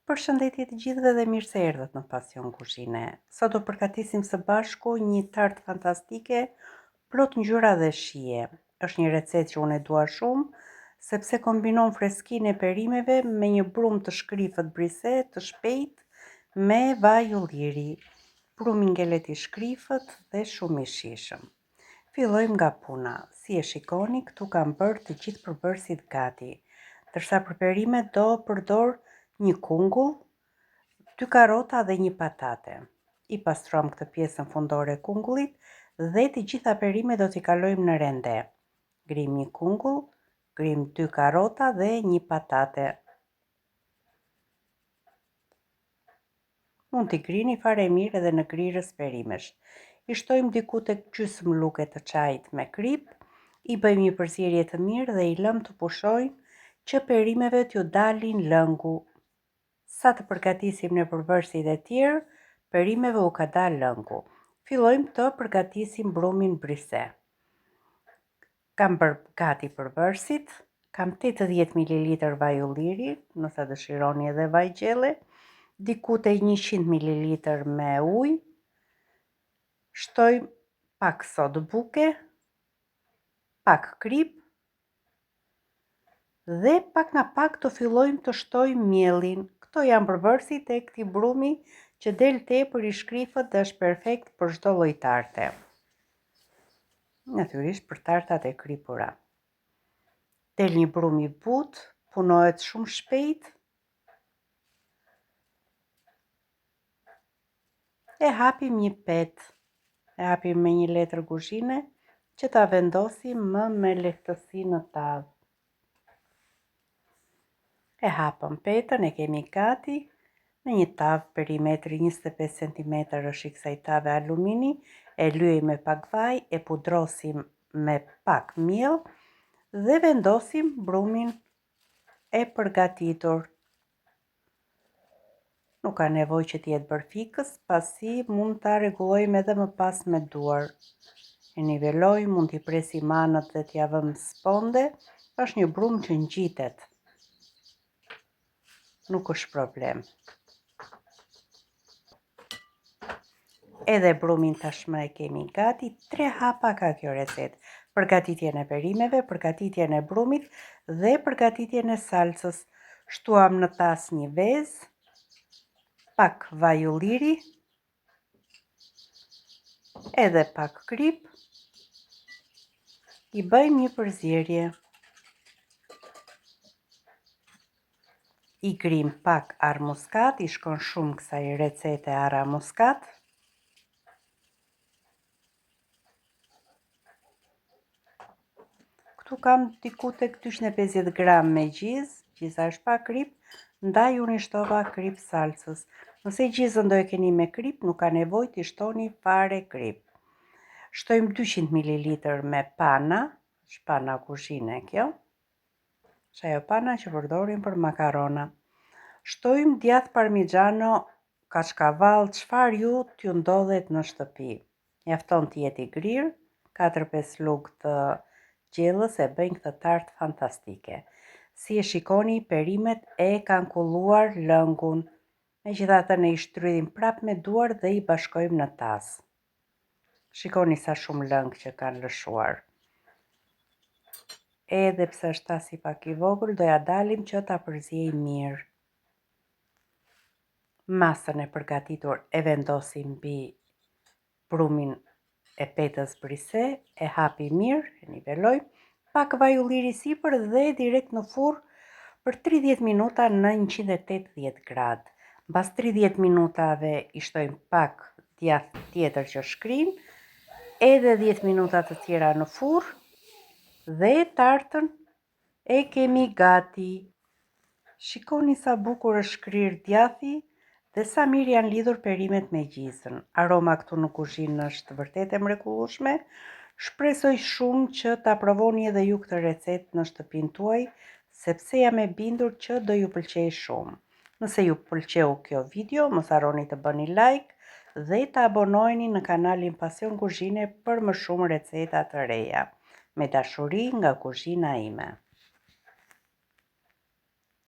Përshëndetje të gjithëve dhe mirë se erdhët në Pasion Kuzhine. Sot do përgatisim së bashku një tartë fantastike, plot ngjyra dhe shije. Është një recetë që unë e dua shumë, sepse kombinon freskinë e perimeve me një brumë të shkrifët brise të shpejtë me vaj ulliri. Brumi ngelet i shkrifët dhe shumë i shijshëm. Fillojmë nga puna. Si e shikoni, këtu kam bërë të gjithë përbërësit gati. Ndërsa për perimet do përdor një kungull, 2 karota dhe një patate. I pastruam këtë pjesën fundore e kungullit dhe të gjitha perimet do t'i kalojmë në rende. Grim një kungull, grim 2 karota dhe një patate. Mund t'i grini fare mirë edhe në grirës perimesh. I shtojmë diku tek gjysmë luke të çajit me krip, i bëjmë një përzierje të mirë dhe i lëm të pushojnë që perimeve t'ju dalin lëngu. Sa të përgatisim në përbërësit e tjerë, perimeve u ka dalë lëngu. Fillojmë të përgatisim brumin brise. Kam bërë gati përbërësit, kam 80 ml vaj ulliri, nëse dëshironi edhe vaj gjelle, diku te 100 ml me ujë, shtojmë pak sodë buke, pak krip, dhe pak nga pak të fillojmë të shtojmë mielin. Këto janë përbërësit e këtij brumi që del tepër i shkrifët dhe është perfekt për çdo lloj tarte. Natyrisht për tartat e kripura. Del një brum i butë, punohet shumë shpejt. E hapim një petë. E hapim me një letër kuzhine që ta vendosim më me lehtësi në tavë. E hapëm petën, e kemi gati. Në një tavë perimetri 25 cm është i kësaj tave alumini, e lyejmë me pak vaj, e pudrosim me pak miell dhe vendosim brumin e përgatitur. Nuk ka nevojë që t'jetë bërë fikës, pasi mund ta rregullojmë edhe më pas me duar. E nivelojmë, mund t'i presim anët dhe t'ia vëmë sponde, është një brum që ngjitet. Nuk është problem. Edhe brumin tashmë e kemi gati, 3 hapa ka kjo recetë. Përgatitjen e perimeve, përgatitjen e brumit dhe përgatitjen e salcës. Shtuam në tas një vezë, pak vaj ulliri, edhe pak krip, i bëjmë një përzierje. I grim pak arë muskat, i shkon shumë kësaj recete ara muskat. Këtu kam diku tek 250 gram me gjizë, gjiza është pa krip, ndaj unë i shtova krip salcës. Nëse gjizën do e keni me krip, nuk ka nevojë t'i shtoni fare krip. Shtojmë 200 ml me pana, është pana kuzhine kjo. Është ajo pana që përdorim për makarona. Shtojmë djath parmigiano, kachkavall, çfarë ju t'ju ndodhet në shtëpi. Mjafton të jetë i grirë, 4-5 lugë të gjellës e bëjnë këtë tartë fantastike. Si e shikoni, perimet e kanë kulluar lëngun. Megjithatë ne i shtrydhim prap me duar dhe i bashkojmë në tas. Shikoni sa shumë lëng që kanë lëshuar. Edhe pse është tasi pak i vogël, doja dalim që ta përziejmë mirë. Masën e përgatitur e vendosim mbi brumin e petës brise, e hapi mirë, e nivelojmë, pak vaj ulliri sipër dhe direkt në furrë për 30 minuta në 180 gradë. Mbas 30 minutave i shtojmë pak djath tjetër që shkrin, edhe 10 minuta të tjera në furrë, dhe tartën e kemi gati. Shikoni sa bukur është shkrirë djathi dhe sa mirë janë lidhur perimet me gjizën. Aroma këtu në kuzhinë është vërtet e mrekullueshme. Shpresoj shumë që ta provoni edhe ju këtë recetë në shtëpinë tuaj, sepse jam e bindur që do ju pëlqejë shumë. Nëse ju pëlqeu kjo video, mos harroni të bëni like dhe të abonoheni në kanalin Pasion Kuzhine për më shumë receta të reja. Me dashuri nga kuzhina ime.